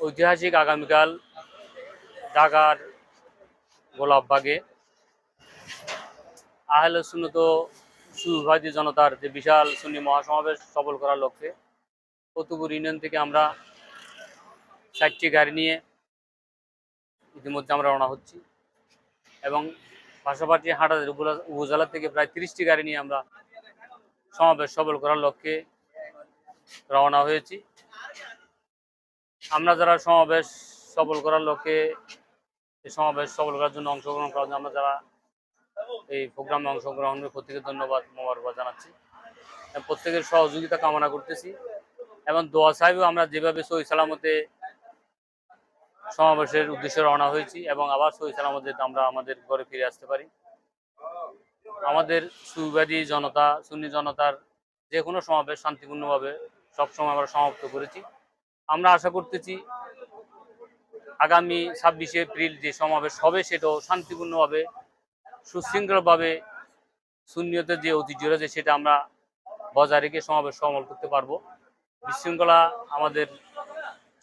ঐতিহাসিক আগামীকাল ঢাকার গোলাপবাগে আহলে সুন্নত সুবিবাদী জনতার যে বিশাল সুন্নি মহাসমাবেশ সফল করার লক্ষ্যে কতুপুর ইউনিয়ন থেকে আমরা 4টি গাড়ি নিয়ে ইতিমধ্যে আমরা রওনা হচ্ছি এবং পাশাপাশি হাটাজারি উপজেলা থেকে প্রায় 30টি গাড়ি নিয়ে আমরা সমাবেশ সফল করার লক্ষ্যে রওনা হয়েছি। আমরা যারা সমাবেশ সফল করার লক্ষ্যে সমাবেশ সফল করার জন্য অংশগ্রহণ করার জন্য আমরা যারা এই প্রোগ্রামে অংশগ্রহণের প্রত্যেকের ধন্যবাদ মোবারকবাদ জানাচ্ছি, প্রত্যেকের সহযোগিতা কামনা করতেছি এবং দোয়া চাইবেও আমরা যেভাবে সহি সালামতে সমাবেশের উদ্দেশ্যে রওনা হয়েছি এবং আবার সহি সালামতে আমরা আমাদের ঘরে ফিরে আসতে পারি। আমাদের সুবিবাদী জনতা সুন্নি জনতার যে কোনো সমাবেশ শান্তিপূর্ণভাবে সবসময় আমরা সমাপ্ত করেছি। আমরা আশা করতেছি আগামী 26শে এপ্রিল যে সমাবেশ হবে সেটাও শান্তিপূর্ণভাবে সুশৃঙ্খলভাবে সুন্নিয়তের যে ঐতিহ্য রয়েছে সেটা আমরা বজায় রেখে সমাবেশ সফল করতে পারবো। বিশৃঙ্খলা আমাদের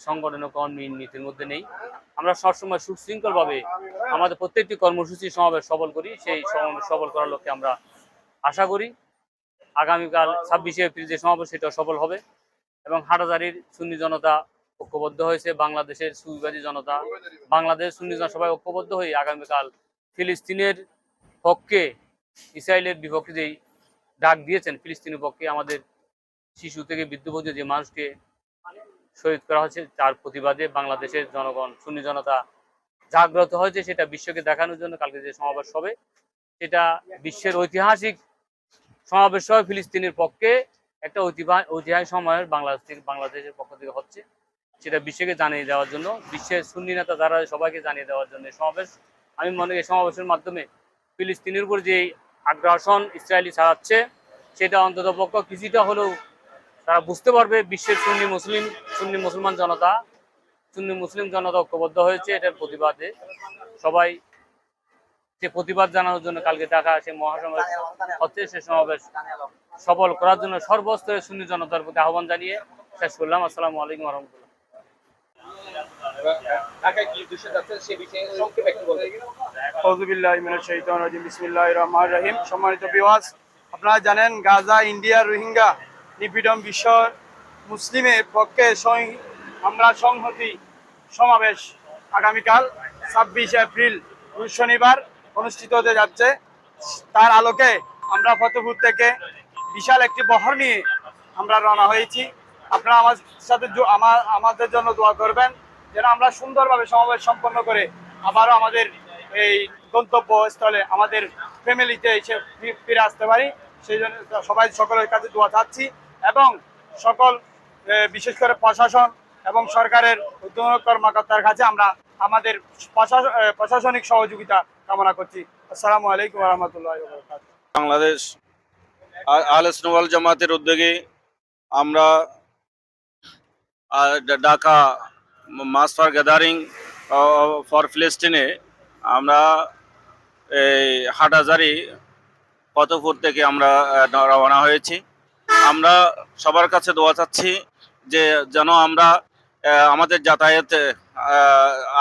সংগঠনের কর্মী নীতির মধ্যে নেই। আমরা সবসময় সুশৃঙ্খলভাবে আমাদের প্রত্যেকটি কর্মসূচি সমাবেশ সফল করি, সেই সমাবেশ সফল করার লক্ষ্যে আমরা আশা করি আগামীকাল 26শে এপ্রিল যে সমাবেশ সেটা সফল হবে এবং হাটাজারির সুন্নি জনতা ঐক্যবদ্ধ হয়েছে, বাংলাদেশের সুবিবাদী জনতা বাংলাদেশ সুন্নি জনতা সবাই ঐক্যবদ্ধ হয়ে আগামীকাল ফিলিস্তিনের পক্ষে ইসরায়েলের বিপক্ষে যেই ডাক দিয়েছেন ফিলিস্তিনের পক্ষে আমাদের শিশু থেকে বৃদ্ধ পর্যন্ত যে মানুষকে শহীদ করা হচ্ছে তার প্রতিবাদে বাংলাদেশের জনগণ সুন্নি জনতা জাগ্রত হয়েছে, সেটা বিশ্বকে দেখানোর জন্য কালকে যে সমাবেশ হবে সেটা বিশ্বের ঐতিহাসিক সমাবেশ হবে। ফিলিস্তিনের পক্ষে একটা ঐতিহাসিক সময়ের বাংলাদেশের পক্ষ থেকে হচ্ছে, সেটা বিশ্বকে জানিয়ে দেওয়ার জন্য, বিশ্বের সুন্নি নেতা যারা সবাইকে জানিয়ে দেওয়ার জন্য সমাবেশ। আমি মনে করি সমাবেশের মাধ্যমে ফিলিস্তিনের উপর যে আগ্রাসন ইসরায়েলি চালাচ্ছে সেটা অন্ততপক্ষ কিছুটা হলেও তারা বুঝতে পারবে বিশ্বের সুন্নি মুসলমান জনতা সুন্নি মুসলিম জনতা ঐক্যবদ্ধ হয়েছে এটার প্রতিবাদে। সবাই সে প্রতিবাদ জানানোর জন্য কালকে ঢাকা সে মহাসমাবেশ হচ্ছে, সে সমাবেশ সফল করার জন্য সর্বস্তরের সুন্নি জনতার প্রতি আহ্বান জানিয়ে শেষ করলাম। আসসালামু আলাইকুম ওয়া রাহমাতুল্লাহ। সম্মানিত ভিউয়ার্স, আপনারা জানেন গাজা ইন্ডিয়া রোহিঙ্গা নিপীড়ন বিশ্ব মুসলিমের পক্ষে আমরা সংহতি সমাবেশ আগামীকাল 26 এপ্রিল শনিবার অনুষ্ঠিত হতে যাচ্ছে। তার আলোকে আমরা ফতেপুর থেকে বিশাল একটি বহর নিয়ে আমরা রওনা হয়েছি। আপনারা আমার সাথে আমাদের জন্য দোয়া করবেন যেন আমরা সুন্দরভাবে সমাবেশ সম্পন্ন করে আবারও আমাদের এই গন্তব্যস্থলে আমাদের ফ্যামিলিতে এসে ফিরে আসতে পারি। সেই জন্য সকলের কাছে দোয়া চাচ্ছি এবং সকল বিশেষ করে প্রশাসন এবং সরকারের ঊর্ধ্বতন কর্মকর্তার কাছে আমরা আমাদের প্রশাসনিক সহযোগিতা কামনা করছি। আসসালামু আলাইকুম ওয়া রাহমাতুল্লাহি ওয়া বারাকাতুহু। বাংলাদেশ আহলে সুন্নাত ওয়াল জামাতের উদ্যোগে আমরা ঢাকা মাস ফর গ্যাদারিং ফর ফিলিস্তিনে আমরা এই হাটহাজারী ফতেপুর থেকে আমরা রওনা হয়েছি। আমরা সবার কাছে দোয়া চাচ্ছি যে যেন আমরা আমাদের যাতায়াতে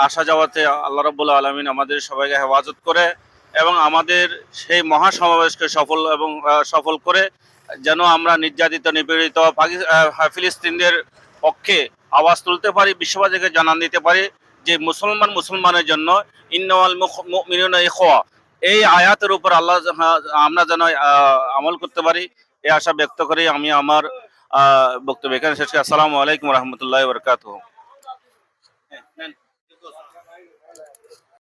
আসা যাওয়াতে আল্লাহ রাব্বুল আলামিন আমাদের সবাইকে হেফাজত করে এবং আমাদের সেই মহাসমাবেশকে সফল করে যেন আমরা নির্যাতিত নিপীড়িত ফিলিস্তিনদের পক্ষে আওয়াজ তুলতে পারি, বিশ্ববাসীকে জানান দিতে পারি যে মুসলমানের জন্য ইন্নামাল মুমিনুনা ইখওয়া, এই আয়াতের উপর আমরা যেন আমল করতে পারি, এই আশা ব্যক্ত করে আমি আমার বক্তব্য এখানে শেষ করি। আসসালামু আলাইকুম ওয়া রাহমাতুল্লাহি ওয়া বারাকাতুহু।